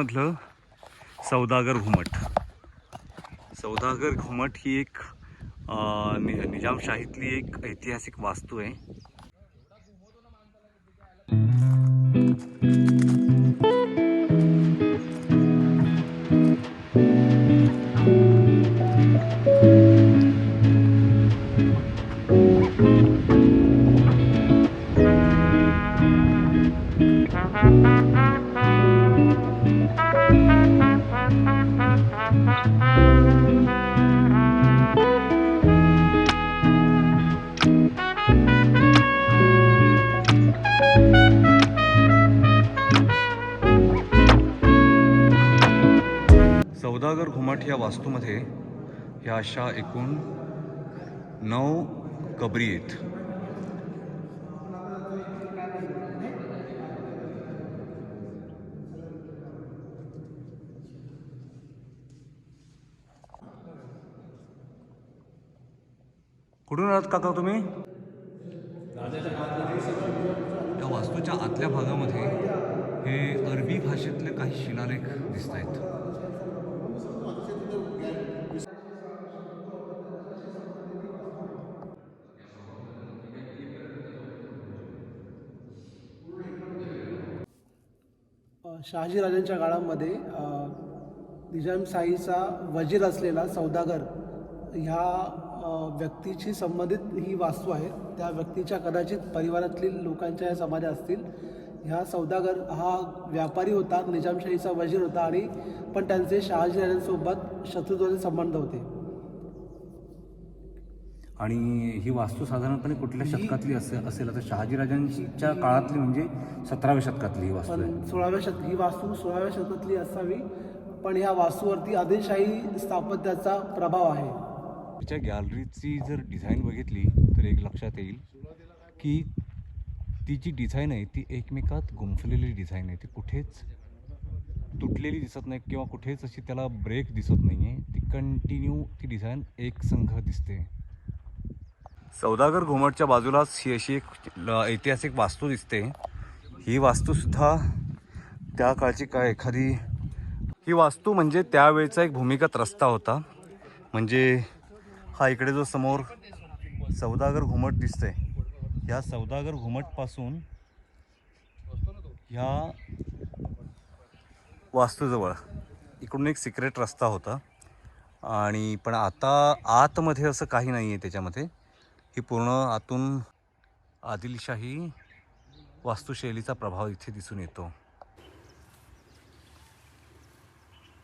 मधलं सौदागर घुमट. सौदागर घुमट ही एक निजामशाहीतली एक ऐतिहासिक वास्तू आहे. सौदागर घुमट या वास्तूमध्ये ह्या अशा एकूण 9 कबरी आहेत. कुठून आलात काका तुम्ही? या वास्तूच्या आतल्या भागामध्ये हे अरबी भाषेतले काही शिलालेख दिसत आहेत. शहाजीराजांच्या काळामध्ये निजामशाहीचा वजीर असलेला सौदागर ह्या व्यक्तीशी संबंधित ही वास्तू आहे. त्या व्यक्तीच्या कदाचित परिवारातील लोकांच्या या समाध्या असतील. ह्या सौदागर हा व्यापारी होता, निजामशाहीचा वजीर होता आणि पण त्यांचे शहाजीराजांसोबत शत्रुत्वाचे संबंध होते. आणि ही वास्तू साधारणपणे कुठल्या शतकातली असेल? आता शहाजीराजांच्या काळातली म्हणजे 17व्या शतकातली ही वास्तू आहे. 16व्या शतक ही वास्तू 16व्या शतकातली असावी, पण ह्या वास्तूवरती आदिलशाही स्थापत्याचा प्रभाव आहे. तिच्या गॅलरीची जर डिझाईन बघितली तर एक लक्षात येईल की ती जी डिझाईन आहे ती एकमेकात गुंफलेली डिझाईन आहे. ती कुठेच तुटलेली दिसत नाही किंवा कुठेच अशी त्याला ब्रेक दिसत नाही आहे. ती कंटिन्यू ती डिझाईन एकसंघ दिसते. सौदागर घुमटच्या बाजूलाच ही अशी एक ऐतिहासिक वास्तू दिसते. ही वास्तूसुद्धा त्या काळची काय एखादी ही वास्तू म्हणजे त्यावेळचा एक भूमिगत रस्ता होता. म्हणजे हा इकडे जो समोर सौदागर घुमट दिसतंय, या सौदागर घुमटपासून ह्या वास्तूजवळ इकडून एक सिक्रेट रस्ता होता. आणि पण आता आतमध्ये असं काही नाही आहे. त्याच्यामध्ये ही पूर्ण आतून आदिलशाही वास्तुशैलीचा प्रभाव इथे दिसून येतो.